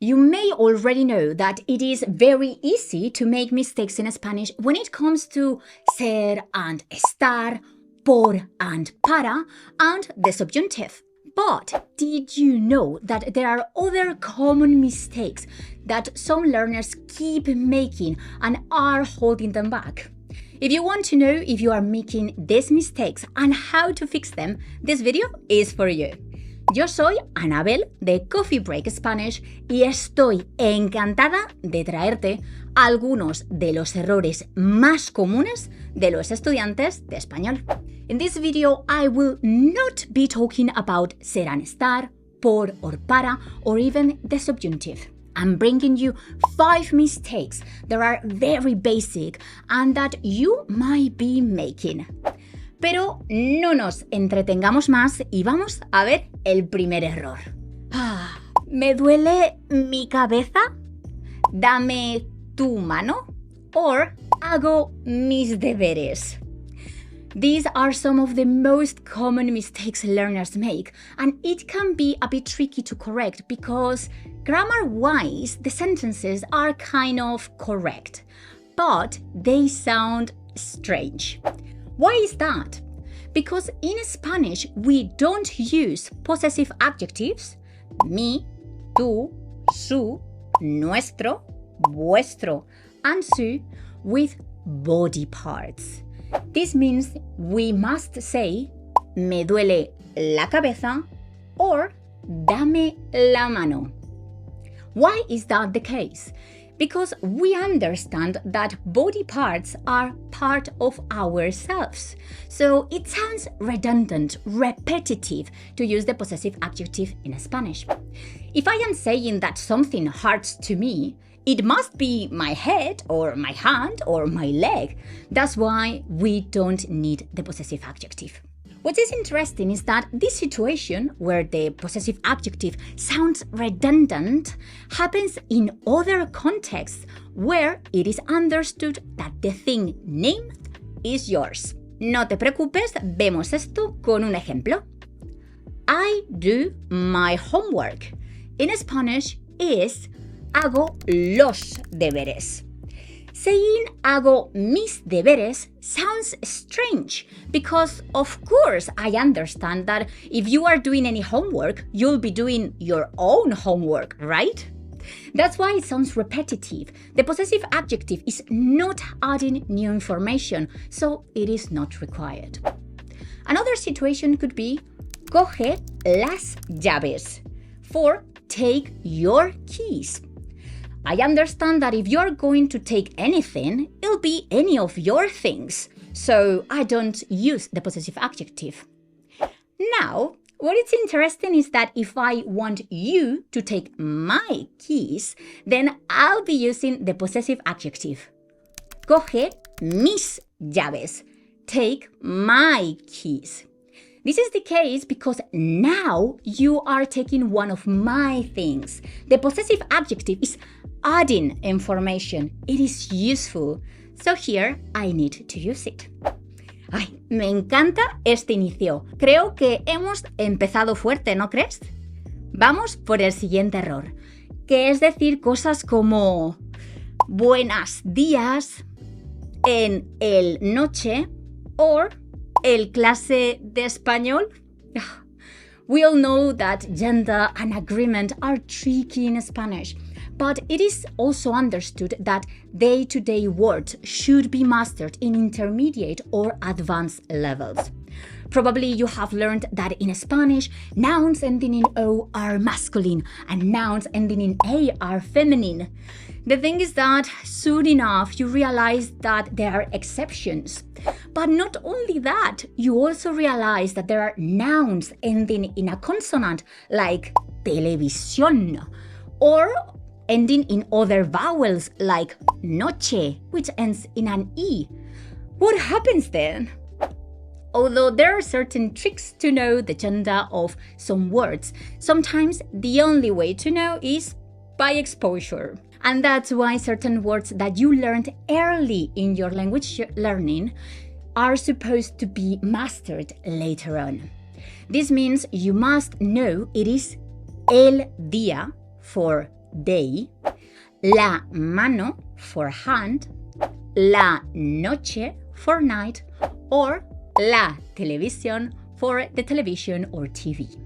You may already know that it is very easy to make mistakes in Spanish when it comes to ser and estar, por and para, and the subjunctive. But did you know that there are other common mistakes that some learners keep making and are holding them back? If you want to know if you are making these mistakes and how to fix them, this video is for you. Yo soy Anabel de Coffee Break Spanish y estoy encantada de traerte algunos de los errores más comunes de los estudiantes de español. In this video, I will not be talking about ser and estar, por or para, or even the subjunctive. I'm bringing you 5 mistakes that are very basic and that you might be making. Pero no nos entretengamos más y vamos a ver el primer error. ¿Me duele mi cabeza? ¿Dame tu mano? Or hago mis deberes. These are some of the most common mistakes learners make, and it can be a bit tricky to correct because grammar-wise, the sentences are kind of correct, but they sound strange. Why is that? Because in Spanish, we don't use possessive adjectives, mi, tú, su, nuestro, vuestro, and su, with body parts. This means we must say, me duele la cabeza, or dame la mano. Why is that the case? Because we understand that body parts are part of ourselves. So it sounds redundant, repetitive to use the possessive adjective in Spanish. If I am saying that something hurts to me, it must be my head or my hand or my leg. That's why we don't need the possessive adjective. What is interesting is that this situation, where the possessive adjective sounds redundant, happens in other contexts where it is understood that the thing named is yours. No te preocupes, vemos esto con un ejemplo. I do my homework. In Spanish is hago los deberes. Saying hago mis deberes sounds strange because, of course, I understand that if you are doing any homework, you'll be doing your own homework, right? That's why it sounds repetitive. The possessive adjective is not adding new information, so it is not required. Another situation could be coge las llaves, for take your keys. I understand that if you're going to take anything, it'll be any of your things, so I don't use the possessive adjective. Now, what is interesting is that if I want you to take my keys, then I'll be using the possessive adjective. Coge mis llaves. Take my keys. This is the case because now you are taking one of my things. The possessive adjective is adding information. It is useful. So here I need to use it. Ay, me encanta este inicio. Creo que hemos empezado fuerte, ¿no crees? Vamos por el siguiente error, que es decir cosas como buenos días en el noche or el clase de español. We all know that gender and agreement are tricky in Spanish, but it is also understood that day-to-day words should be mastered in intermediate or advanced levels. Probably you have learned that in Spanish, nouns ending in O are masculine and nouns ending in A are feminine. The thing is that soon enough you realize that there are exceptions. But not only that, you also realize that there are nouns ending in a consonant like televisión, or ending in other vowels like noche, which ends in an E. What happens then? Although there are certain tricks to know the gender of some words, sometimes the only way to know is by exposure. And that's why certain words that you learned early in your language learning are supposed to be mastered later on. This means you must know it is el día for day, la mano for hand, la noche for night, or la televisión for the television or TV.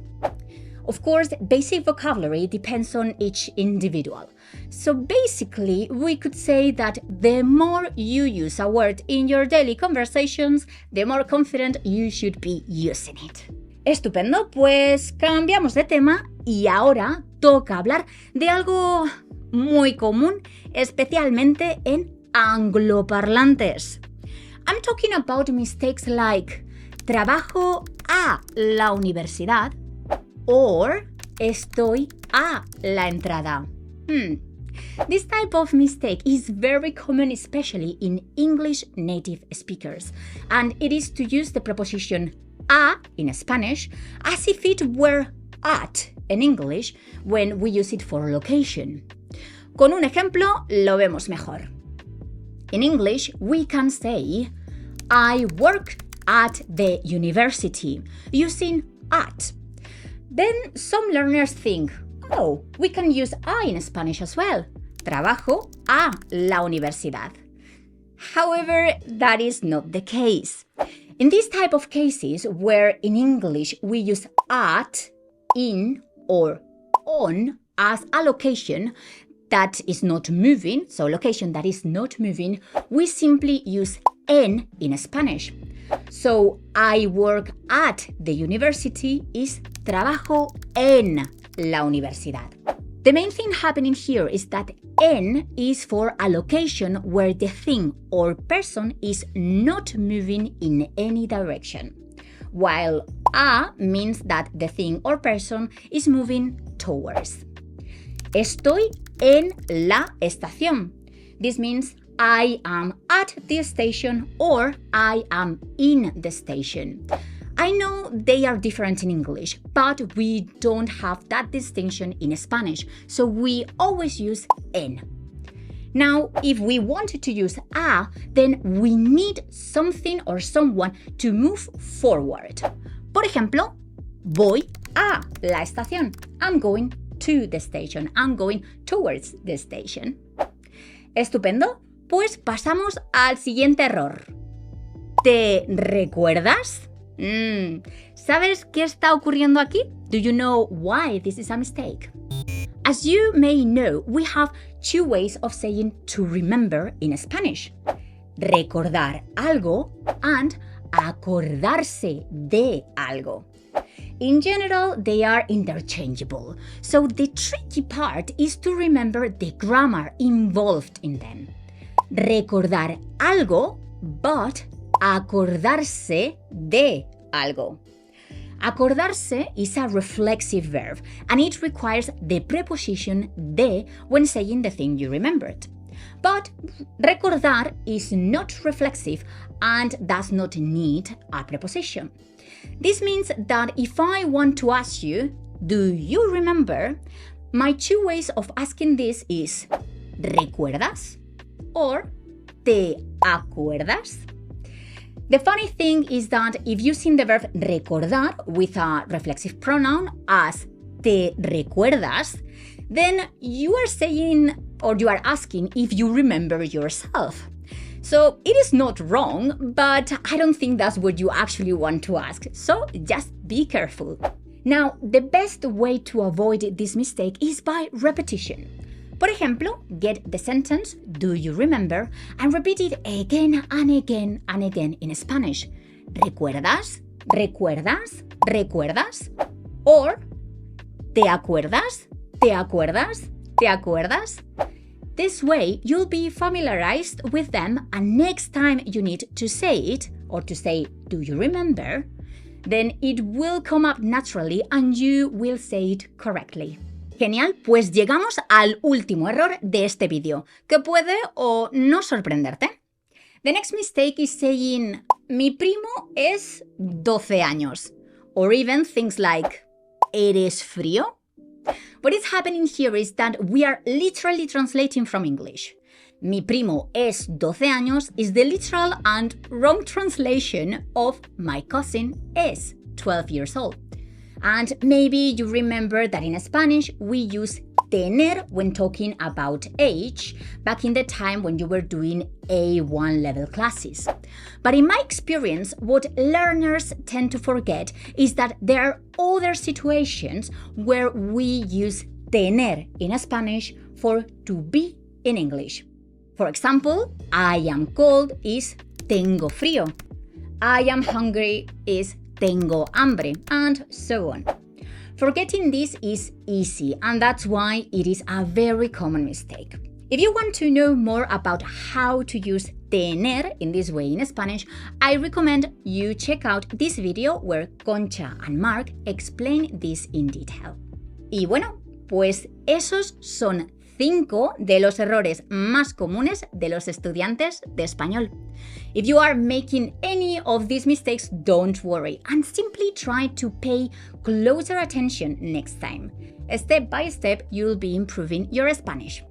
Of course, basic vocabulary depends on each individual. So basically, we could say that the more you use a word in your daily conversations, the more confident you should be using it. Estupendo, pues cambiamos de tema y ahora toca hablar de algo muy común, especialmente en angloparlantes. I'm talking about mistakes like trabajo a la universidad or estoy a la entrada. This type of mistake is very common, especially in English native speakers, and it is to use the preposition a in Spanish as if it were at in English when we use it for location. Con un ejemplo lo vemos mejor. In English, we can say, I work at the university, using at. Then some learners think, oh, we can use a in Spanish as well. Trabajo a la universidad. However, that is not the case. In this type of cases, where in English we use at, in, or on as a location that is not moving, so location that is not moving, we simply use en in Spanish. So, I work at the university is trabajo en la universidad. The main thing happening here is that en is for a location where the thing or person is not moving in any direction, while a means that the thing or person is moving towards. Estoy en la estación. This means I am at the station or I am in the station. I know they are different in English, but we don't have that distinction in Spanish, so we always use en. Now, if we wanted to use a, then we need something or someone to move forward. Por ejemplo, voy a la estación. I'm going to the station. I'm going towards the station. Estupendo. Pues pasamos al siguiente error. ¿Te recuerdas? ¿Sabes qué está ocurriendo aquí? Do you know why this is a mistake? As you may know, we have two ways of saying to remember in Spanish. Recordar algo and acordarse de algo. In general, they are interchangeable, so the tricky part is to remember the grammar involved in them. Recordar algo, but acordarse de algo. Acordarse is a reflexive verb, and it requires the preposition de when saying the thing you remembered. But recordar is not reflexive and does not need a preposition. This means that if I want to ask you, do you remember? My two ways of asking this is ¿recuerdas? Or ¿te acuerdas? The funny thing is that if using the verb recordar with a reflexive pronoun as te recuerdas, then you are saying or you are asking if you remember yourself. So it is not wrong, but I don't think that's what you actually want to ask. So just be careful. Now, the best way to avoid this mistake is by repetition. Por ejemplo, get the sentence, do you remember, and repeat it again and again and again in Spanish. ¿Recuerdas? ¿Recuerdas? ¿Recuerdas? Or, ¿te acuerdas? ¿Te acuerdas? ¿Te acuerdas? This way, you'll be familiarized with them, and next time you need to say it, or to say, do you remember, then it will come up naturally and you will say it correctly. Genial, pues llegamos al último error de este vídeo, que puede o no sorprenderte. The next mistake is saying, mi primo es 12 años, or even things like, ¿eres frío? What is happening here is that we are literally translating from English. Mi primo es 12 años is the literal and wrong translation of my cousin es 12 years old. And maybe you remember that in Spanish we use tener when talking about age back in the time when you were doing A1 level classes. But in my experience, what learners tend to forget is that there are other situations where we use tener in Spanish for to be in English. For example, I am cold is tengo frío. I am hungry is tengo hambre, and so on. Forgetting this is easy, and that's why it is a very common mistake. If you want to know more about how to use tener in this way in Spanish, I recommend you check out this video where Concha and Mark explain this in detail. Y bueno, pues esos son 5 de los errores más comunes de los estudiantes de español. If you are making any of these mistakes, don't worry and simply try to pay closer attention next time. Step by step, you'll be improving your Spanish.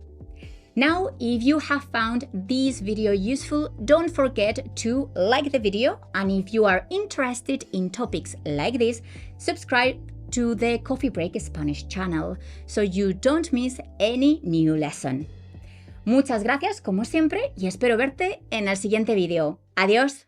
Now, if you have found this video useful, don't forget to like the video, and if you are interested in topics like this, subscribe to the Coffee Break Spanish channel so you don't miss any new lesson. Muchas gracias como siempre y espero verte en el siguiente vídeo. Adiós.